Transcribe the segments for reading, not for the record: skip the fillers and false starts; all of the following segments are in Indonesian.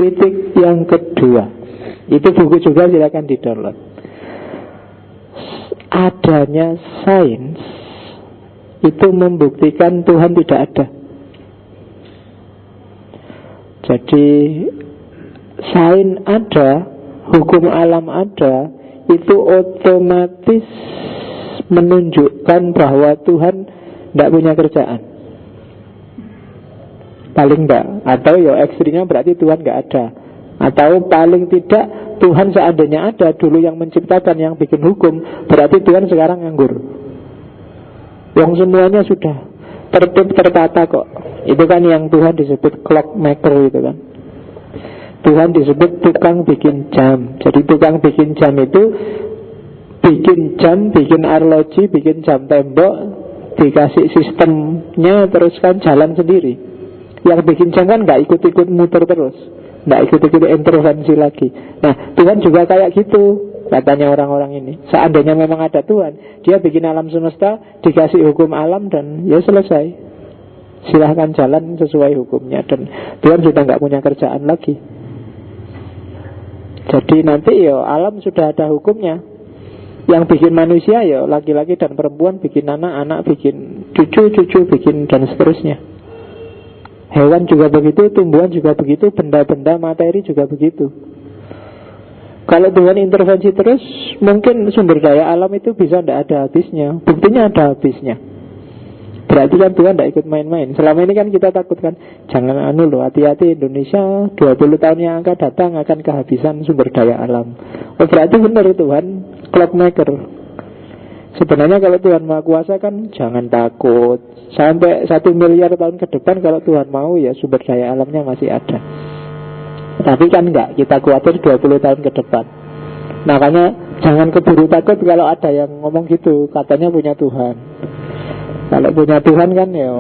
kritik yang kedua. Itu buku juga, silakan di-download. Adanya sains itu membuktikan Tuhan tidak ada. Jadi sains ada, hukum alam ada, itu otomatis menunjukkan bahwa Tuhan tidak punya kerjaan. Paling enggak. Atau ya ekstrimnya berarti Tuhan enggak ada. Atau paling tidak Tuhan seandainya ada dulu yang menciptakan, yang bikin hukum, berarti Tuhan sekarang nganggur. Yang semuanya sudah tertib tertata kok. Itu kan yang Tuhan disebut clockmaker itu kan. Tuhan disebut tukang bikin jam. Jadi tukang bikin jam itu bikin jam, bikin arloji, bikin jam tembok, dikasih sistemnya, terus kan jalan sendiri. Yang bikin jam kan gak ikut-ikut muter terus, gak ikut-ikut intervensi lagi. Nah Tuhan juga kayak gitu, katanya orang-orang ini. Seandainya memang ada Tuhan, dia bikin alam semesta, dikasih hukum alam, dan ya selesai. Silahkan jalan sesuai hukumnya. Dan Tuhan sudah gak punya kerjaan lagi. Jadi nanti ya alam sudah ada hukumnya. Yang bikin manusia ya laki-laki dan perempuan, bikin anak-anak, bikin cucu-cucu, bikin dan seterusnya. Hewan juga begitu, tumbuhan juga begitu, benda-benda materi juga begitu. Kalau Tuhan intervensi terus, mungkin sumber daya alam itu bisa tidak ada habisnya. Buktinya ada habisnya. Berarti kan Tuhan tidak ikut main-main. Selama ini kan kita takut kan, jangan hati-hati, Indonesia 20 tahun yang akan datang akan kehabisan sumber daya alam. Oh berarti benar Tuhan clockmaker. Sebenarnya kalau Tuhan Maha Kuasa kan jangan takut. Sampai 1 miliar tahun ke depan kalau Tuhan mau ya sumber daya alamnya masih ada. Tapi kan enggak, kita khawatir 20 tahun ke depan. Makanya jangan keburu takut kalau ada yang ngomong gitu, katanya punya Tuhan. Kalau punya Tuhan kan ya,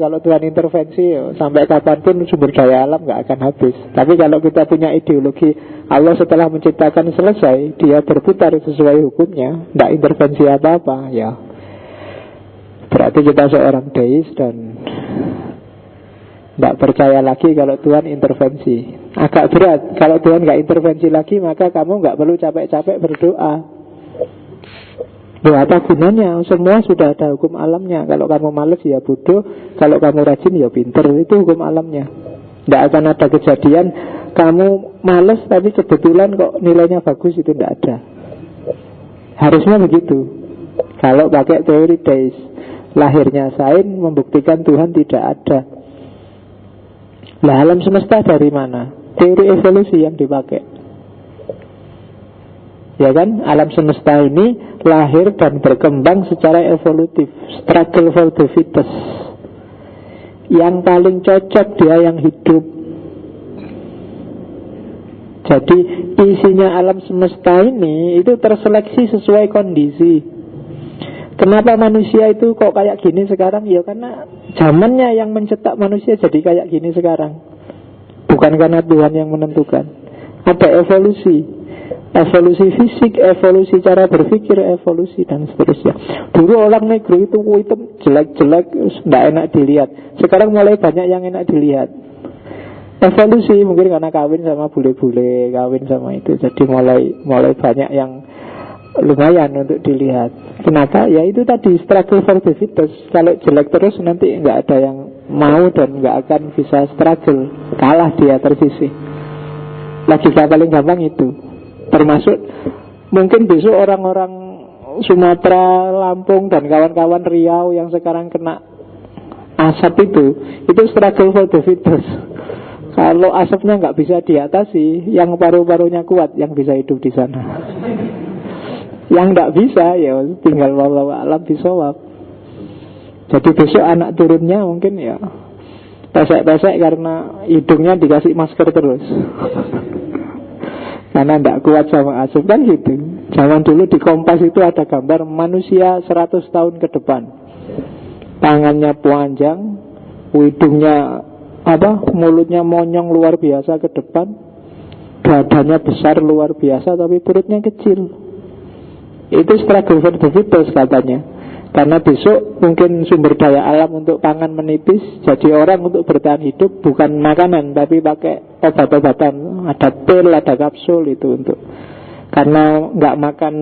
kalau Tuhan intervensi ya, sampai kapanpun sumber daya alam gak akan habis. Tapi kalau kita punya ideologi Allah setelah menciptakan selesai, dia berputar sesuai hukumnya, tidak intervensi apa-apa, ya berarti kita seorang deis dan tidak percaya lagi kalau Tuhan intervensi. Agak berat, kalau Tuhan gak intervensi lagi, maka kamu gak perlu capek-capek berdoa. Ya apa gunanya? Semua sudah ada hukum alamnya. Kalau kamu malas ya bodoh, kalau kamu rajin ya pinter. Itu hukum alamnya. Tidak akan ada kejadian kamu malas tapi kebetulan kok nilainya bagus, itu tidak ada. Harusnya begitu. Kalau pakai teori deis, lahirnya sains membuktikan Tuhan tidak ada. Lah alam semesta dari mana? Teori evolusi yang dipakai. Ya kan, alam semesta ini lahir dan berkembang secara evolutif, struggle for the fittest. Yang paling cocok dia yang hidup. Jadi isinya alam semesta ini itu terseleksi sesuai kondisi. Kenapa manusia itu kok kayak gini sekarang? Ya karena zamannya yang mencetak manusia jadi kayak gini sekarang. Bukan karena Tuhan yang menentukan. Ada evolusi. Evolusi fisik, evolusi cara berpikir, evolusi dan seterusnya. Dulu orang negro itu hitam, jelek-jelek, tidak enak dilihat. Sekarang mulai banyak yang enak dilihat. Evolusi mungkin karena kawin sama bule-bule, kawin sama itu, jadi mulai banyak yang lumayan untuk dilihat. Kenapa? Ya itu tadi, struggle for the fittest. Kalau jelek terus nanti nggak ada yang mau dan nggak akan bisa struggle, kalah dia, tersisih. Logika paling gampang itu. Termasuk mungkin besok orang-orang Sumatera, Lampung dan kawan-kawan Riau yang sekarang kena asap itu struggle for the fittest. Kalau asapnya nggak bisa diatasi, yang paru-parunya kuat yang bisa hidup di sana. Yang nggak bisa ya tinggal wallahu a'lam bishawab. Jadi besok anak turunnya mungkin ya pesek-pesek karena hidungnya dikasih masker terus. Karena tidak kuat sama asap kan gitu. Zaman dulu di Kompas itu ada gambar manusia 100 tahun ke depan. Tangannya panjang, hidungnya mulutnya monyong luar biasa ke depan, badannya besar luar biasa tapi perutnya kecil. Itu struggle for the fittest katanya. Karena besok mungkin sumber daya alam untuk pangan menipis, jadi orang untuk bertahan hidup bukan makanan tapi pakai obat-obatan, ada pil, ada kapsul itu untuk, karena nggak makan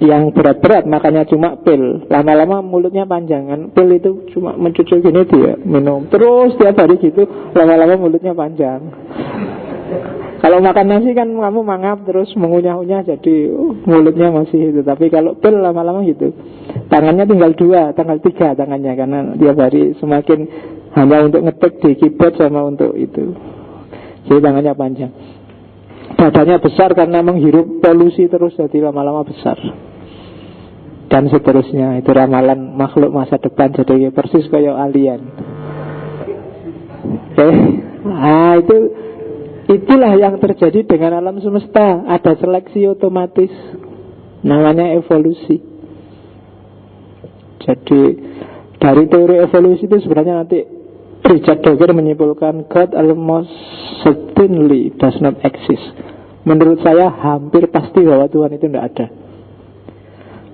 yang berat-berat, makanya cuma pil. Lama-lama mulutnya panjang kan. Pil itu cuma mencucuk gini dia minum terus tiap hari gitu, lama-lama mulutnya panjang. Kalau makan nasi kan kamu mangap terus mengunyah-unyah, jadi mulutnya masih itu. Tapi kalau pil lama-lama gitu, tangannya tinggal 2, tinggal 3 tangannya, karena tiap hari semakin hanya untuk ngetik di keyboard sama untuk itu. Jadi tangannya panjang. Badannya besar karena menghirup polusi terus, jadi lama-lama besar. Dan seterusnya. Itu ramalan makhluk masa depan, jadi persis kayak alien. Oke. Nah, itulah yang terjadi dengan alam semesta. Ada seleksi otomatis, namanya evolusi. Jadi dari teori evolusi itu sebenarnya nanti Richard Dawkins menyimpulkan God almost certainly does not exist. Menurut saya hampir pasti bahwa Tuhan itu tidak ada.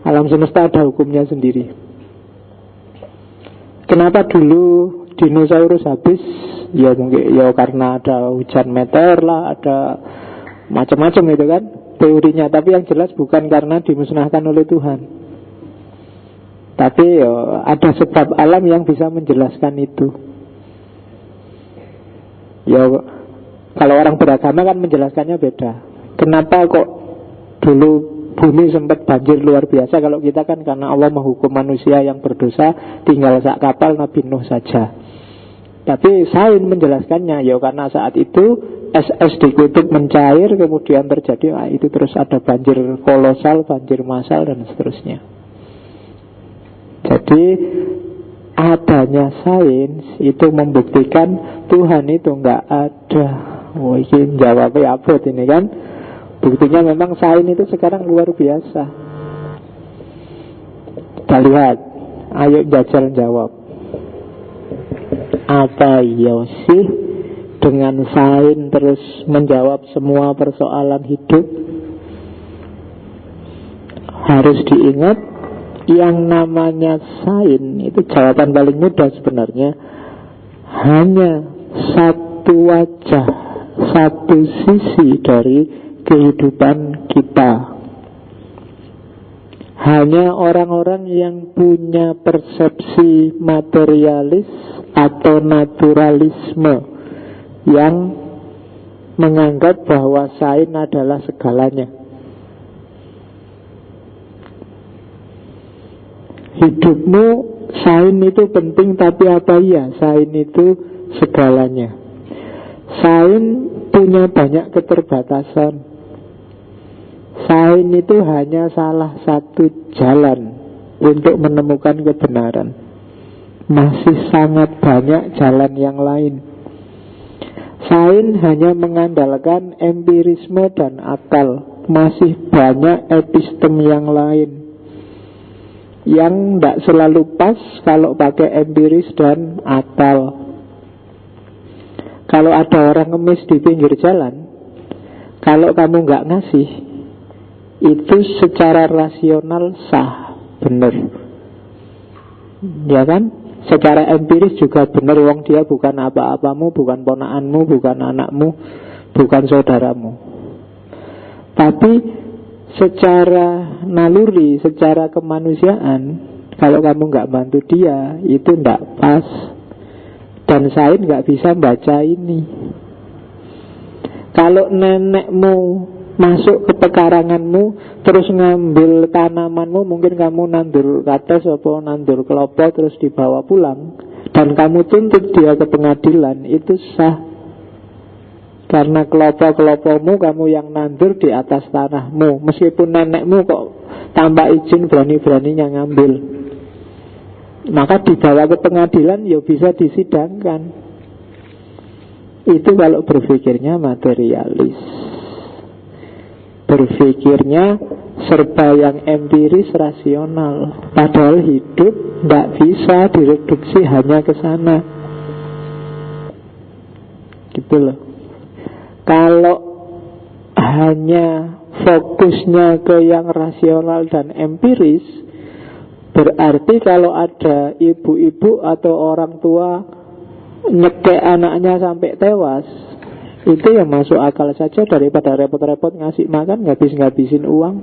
Alam semesta ada hukumnya sendiri. Kenapa dulu dinosaurus habis? Ya mungkin ya karena ada hujan meteor lah, ada macam-macam itu kan teorinya. Tapi yang jelas bukan karena dimusnahkan oleh Tuhan. Tapi ya ada sebab alam yang bisa menjelaskan itu. Ya kalau orang beragama kan menjelaskannya beda. Kenapa kok dulu bumi sempat banjir luar biasa? Kalau kita kan karena Allah menghukum manusia yang berdosa, tinggal sak kapal Nabi Nuh saja. Tapi sains menjelaskannya, ya karena saat itu es di kutub mencair, kemudian terjadi itu terus ada banjir kolosal, banjir massal dan seterusnya. Jadi adanya sains itu membuktikan Tuhan itu enggak ada. Oh, ini jawabnya abot ini kan. Buktinya memang sains itu sekarang luar biasa. Kita lihat. Ayo jajal jawab. Apa ya sih dengan sains terus menjawab semua persoalan hidup? Harus diingat, yang namanya sains itu jawaban paling mudah sebenarnya. Hanya satu wajah, satu sisi dari kehidupan kita. Hanya orang-orang yang punya persepsi materialis atau naturalisme yang menganggap bahwa sains adalah segalanya. Hidupmu, sains itu penting, tapi apa iya sains itu segalanya? Sains punya banyak keterbatasan. Sains itu hanya salah satu jalan untuk menemukan kebenaran. Masih sangat banyak jalan yang lain. Sains hanya mengandalkan empirisme dan akal. Masih banyak epistem yang lain yang tidak selalu pas kalau pakai empiris dan akal. Kalau ada orang ngemis di pinggir jalan, kalau kamu nggak ngasih, itu secara rasional sah, benar, ya kan? Secara empiris juga benar, wong dia bukan apa-apamu, bukan ponakanmu, bukan anakmu, bukan saudaramu. Tapi secara naluri, secara kemanusiaan, kalau kamu nggak bantu dia, itu nggak pas. Dan sains nggak bisa baca ini. Kalau nenekmu masuk ke pekaranganmu, terus ngambil tanamanmu, mungkin kamu nandur kates atau nandur kelapa, terus dibawa pulang, dan kamu tuntut dia ke pengadilan, itu sah. Karena kelapa-kelapamu kamu yang nandur di atas tanahmu, meskipun nenekmu kok tanpa izin berani-beraninya ngambil, maka dibawa ke pengadilan, ya bisa disidangkan. Itu kalau berpikirnya materialis, berpikirnya serba yang empiris, rasional. Padahal hidup tidak bisa direduksi hanya ke sana. Gitu loh. Kalau hanya fokusnya ke yang rasional dan empiris, berarti kalau ada ibu-ibu atau orang tua nyekek anaknya sampai tewas, Itu yang masuk akal saja, daripada repot-repot ngasih makan, ngabis-ngabisin uang.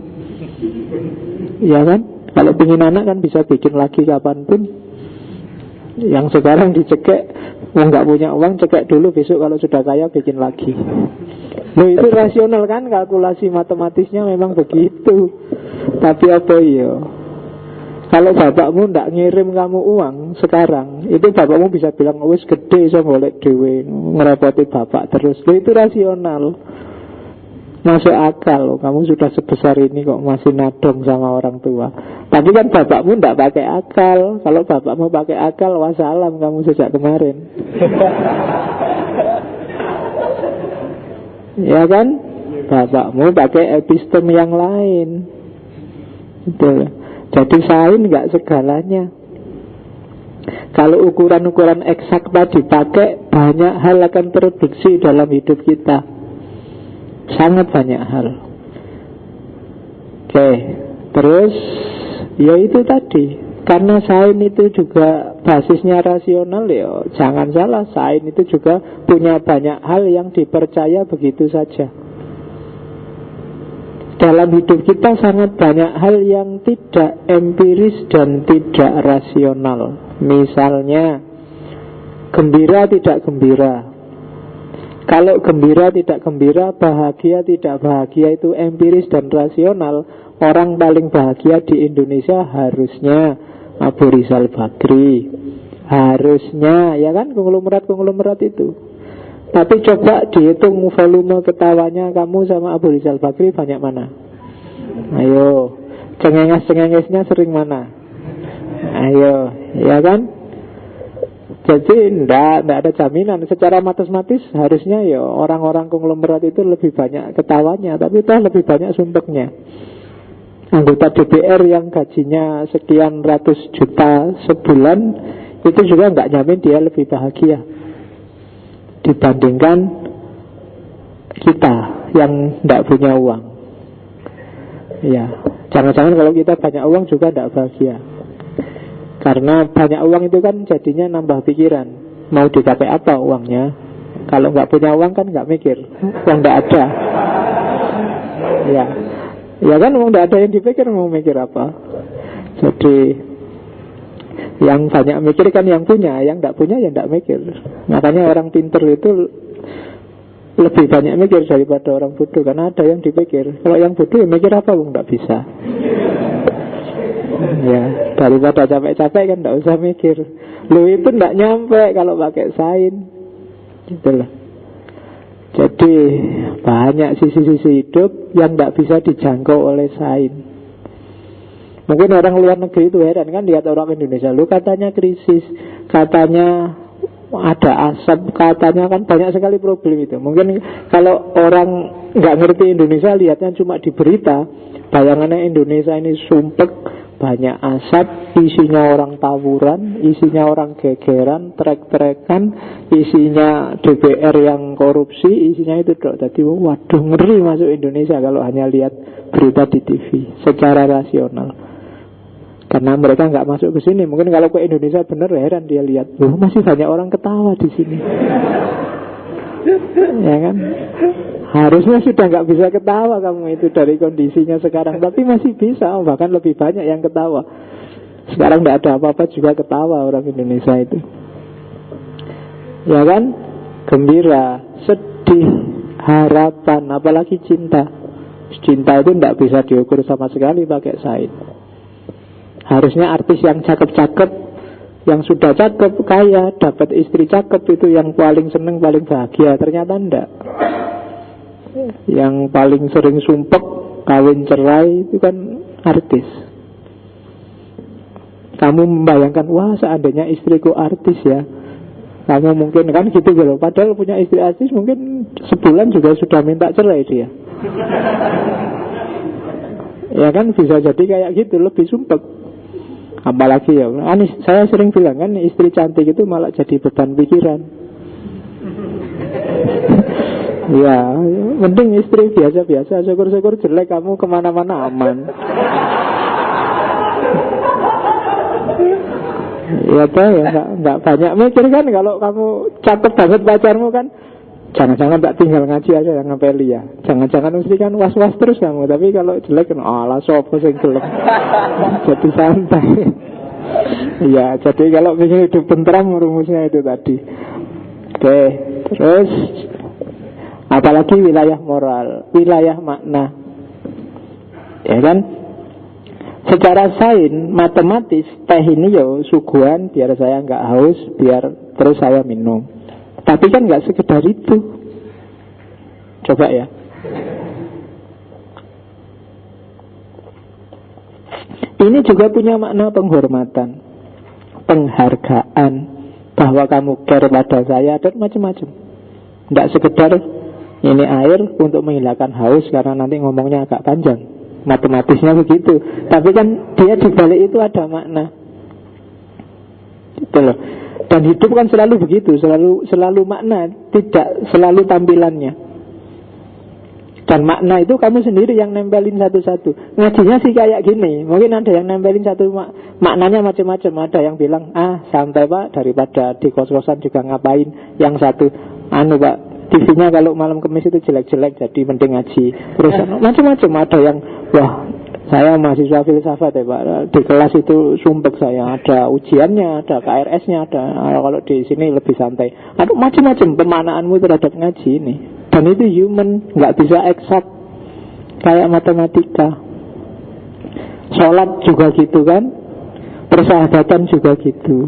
Ya kan? Kalau pengen anak kan bisa bikin lagi kapanpun. Yang sekarang dicekek, nggak punya uang, cekek dulu, besok kalau sudah kaya bikin lagi. Loh, itu rasional kan, kalkulasi matematisnya memang begitu. Tapi apa ya? Kalau bapakmu ndak ngirim kamu uang sekarang, itu bapakmu bisa bilang, wis gede, so golek dewe, ngerepoti bapak terus. Loh, itu rasional, masuk akal loh. Kamu sudah sebesar ini kok masih nadong sama orang tua. Tapi kan bapakmu ndak pakai akal. Kalau bapakmu pakai akal, wassalam kamu sejak kemarin. Ya kan? Bapakmu pakai episteme yang lain. Betul. Jadi sains nggak segalanya. Kalau ukuran-ukuran eksakta dipakai, banyak hal akan tereduksi dalam hidup kita. Sangat banyak hal. Oke, terus ya itu tadi, karena sains itu juga basisnya rasional, ya jangan salah, sains itu juga punya banyak hal yang dipercaya begitu saja. Dalam hidup kita sangat banyak hal yang tidak empiris dan tidak rasional. Misalnya, gembira tidak gembira. Kalau gembira tidak gembira, bahagia tidak bahagia, itu empiris dan rasional. Orang paling bahagia di Indonesia harusnya Abu Rizal Bakri. Harusnya, ya kan, konglomerat itu. Tapi coba dihitung volume ketawanya kamu sama Abu Rizal Bakri banyak mana? Ayo, cengenges-cengengesnya sering mana? Ayo, ya kan? Jadi enggak ada jaminan. Secara matematis harusnya ya orang-orang konglomerat itu lebih banyak ketawanya, tapi toh lebih banyak sumpeknya. Anggota DPR yang gajinya sekian ratus juta sebulan, itu juga enggak jamin dia lebih bahagia dibandingkan kita yang tidak punya uang. Ya, jangan-jangan kalau kita banyak uang juga tidak bahagia. Karena banyak uang itu kan jadinya nambah pikiran, mau dipakai apa uangnya. Kalau nggak punya uang kan nggak mikir, uang nggak ada. Ya kan, uang nggak ada yang dipikir, mau mikir apa. Jadi yang banyak mikir kan yang punya, yang tidak punya ya tidak mikir. Makanya orang pinter itu lebih banyak mikir daripada orang bodoh, karena ada yang dipikir. Kalau yang bodoh ya mikir apa, nggak bisa. Ya, daripada capek-capek kan tidak usah mikir. Lu itu tidak nyampe kalau pakai sains. Gitu loh. Jadi banyak sisi-sisi hidup yang tidak bisa dijangkau oleh sains. Mungkin orang luar negeri itu heran kan lihat orang Indonesia. Lu katanya krisis, katanya ada asap, katanya kan banyak sekali problem itu. Mungkin kalau orang nggak ngerti Indonesia, lihatnya cuma di berita, bayangannya Indonesia ini sumpek, banyak asap, isinya orang tawuran, isinya orang gegeran, trek-trekan, isinya DPR yang korupsi, isinya itu dok. Jadi waduh, ngeri masuk Indonesia kalau hanya lihat berita di TV secara rasional. Karena mereka nggak masuk ke sini. Mungkin kalau ke Indonesia bener heran dia lihat, loh masih banyak orang ketawa di sini. Ya kan? Harusnya sudah nggak bisa ketawa kamu itu dari kondisinya sekarang, tapi masih bisa, bahkan lebih banyak yang ketawa. Sekarang nggak ada apa-apa juga ketawa orang Indonesia itu. Ya kan? Gembira, sedih, harapan, apalagi cinta. Cinta itu nggak bisa diukur sama sekali pakai sains. Harusnya artis yang cakep-cakep, yang sudah cakep, kaya, dapat istri cakep, itu yang paling seneng, paling bahagia. Ternyata enggak. Yang paling sering sumpek, kawin cerai, itu kan artis. Kamu membayangkan, wah seandainya istriku artis ya, kamu mungkin kan gitu loh. Padahal punya istri artis mungkin sebulan juga sudah minta cerai dia. Ya kan, bisa jadi kayak gitu, lebih sumpek. Apalagi ya, saya sering bilang kan, istri cantik itu malah jadi beban pikiran. Ya, mending istri biasa-biasa, syukur-syukur jelek, kamu kemana-mana aman. Ya toh ya, nggak banyak mikir kan. Kalau kamu cakep banget pacarmu kan, Jangan-jangan tak tinggal ngaji aja yang ngapeli ya. Jangan-jangan mesti kan was-was terus kamu. Tapi kalau jelek kan alah sopo sing gelem. Jadi santai. Ya, jadi kalau ingin hidup tentram rumusnya itu tadi. Oke, terus apalagi wilayah moral, wilayah makna. Ya kan? Secara sains, matematis, teh ini yo suguhan biar saya nggak haus, biar terus saya minum. Tapi kan nggak sekedar itu. Coba ya. Ini juga punya makna penghormatan, penghargaan, bahwa kamu care pada saya dan macam-macam. Nggak sekedar ini air untuk menghilangkan haus karena nanti ngomongnya agak panjang. Matematisnya begitu. Tapi kan dia di balik itu ada makna. Gitu loh. Dan hidup kan selalu begitu, selalu makna, tidak selalu tampilannya. Dan makna itu kamu sendiri yang nempelin satu-satu. Ngajinya sih kayak gini. Mungkin ada yang nempelin satu maknanya macam-macam. Ada yang bilang, santai pak, daripada di kos-kosan juga ngapain. Yang satu, pak, TV-nya kalau malam Kamis itu jelek-jelek, jadi mending ngaji. Terus macam-macam. Ada yang, wah, saya mahasiswa filsafat ya pak, di kelas itu sumpek saya, ada ujiannya, ada KRS-nya, ada. Kalau di sini lebih santai. Ada macam-macam pemaknaanmu terhadap ngaji ini. Dan itu human, nggak bisa eksak kayak matematika. Sholat juga gitu kan, persahabatan juga gitu.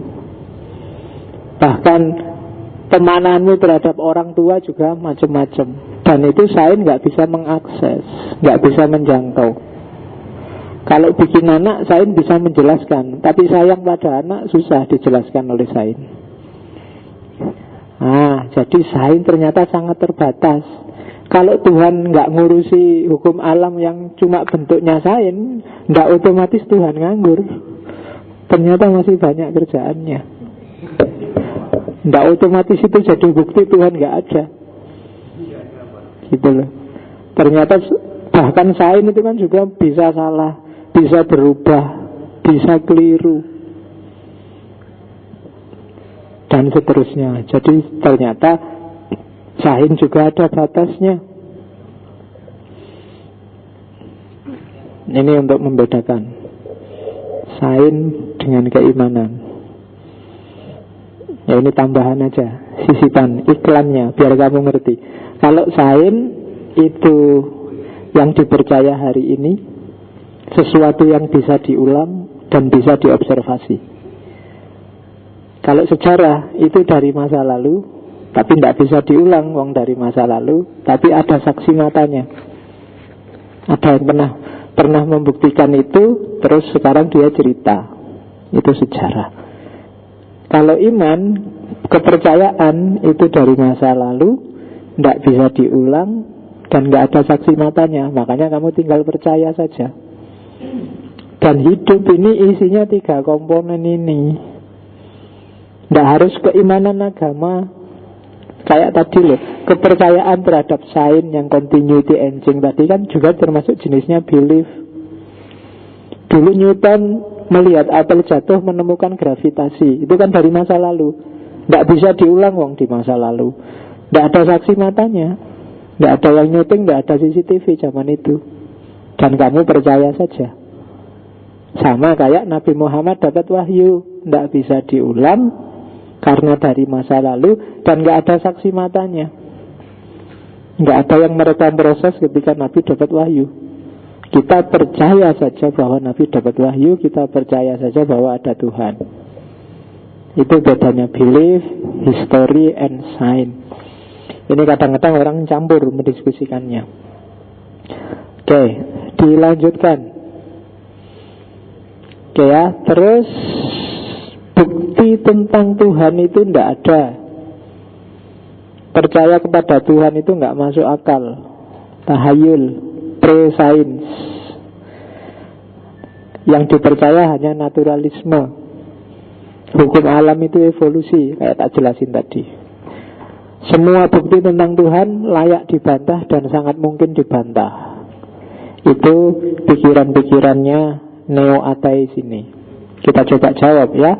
Bahkan pemaknaanmu terhadap orang tua juga macam-macam. Dan itu sains nggak bisa mengakses, nggak bisa menjangkau. Kalau bikin anak, sains bisa menjelaskan. Tapi sayang pada anak susah dijelaskan oleh sains. Jadi sains ternyata sangat terbatas. Kalau Tuhan nggak ngurusi hukum alam yang cuma bentuknya sains, nggak otomatis Tuhan nganggur. Ternyata masih banyak kerjaannya. Nggak otomatis itu jadi bukti Tuhan nggak ada. Gitu loh. Ternyata bahkan sains itu kan juga bisa salah, bisa berubah, bisa keliru, dan seterusnya. Jadi ternyata sains juga ada batasnya. Ini untuk membedakan sains dengan keimanan. Ya ini tambahan aja, sisipan iklannya biar kamu ngerti. Kalau sains itu yang dipercaya hari ini, sesuatu yang bisa diulang dan bisa diobservasi. Kalau sejarah itu dari masa lalu, tapi tidak bisa diulang, wong dari masa lalu, tapi ada saksi matanya. Ada yang pernah membuktikan itu, terus sekarang dia cerita. Itu sejarah. Kalau iman, kepercayaan itu dari masa lalu, tidak bisa diulang, dan tidak ada saksi matanya. Makanya kamu tinggal percaya saja. Dan hidup ini isinya 3 komponen ini. Tidak harus keimanan agama. Kayak tadi loh, kepercayaan terhadap sains yang continuity engine tadi kan juga termasuk jenisnya belief. Dulu Newton melihat apel jatuh menemukan gravitasi. Itu kan dari masa lalu. Tidak bisa diulang wong di masa lalu. Tidak ada saksi matanya. Tidak ada yang nyuting, tidak ada CCTV zaman itu. Dan kamu percaya saja. Sama kayak Nabi Muhammad dapat wahyu, tidak bisa diulang karena dari masa lalu dan nggak ada saksi matanya. Nggak ada yang merekam proses ketika Nabi dapat wahyu. Kita percaya saja bahwa Nabi dapat wahyu, kita percaya saja bahwa ada Tuhan. Itu bedanya belief, history, and science. Ini kadang-kadang orang campur mendiskusikannya. Oke, dilanjutkan. Oke ya, terus bukti tentang Tuhan itu tidak ada. Percaya kepada Tuhan itu nggak masuk akal. Tahayul, pre-sains. Yang dipercaya hanya naturalisme. Hukum alam itu evolusi, kayak tak jelasin tadi. Semua bukti tentang Tuhan layak dibantah dan sangat mungkin dibantah. Itu pikiran-pikirannya neo-ateis ini. Kita coba jawab ya.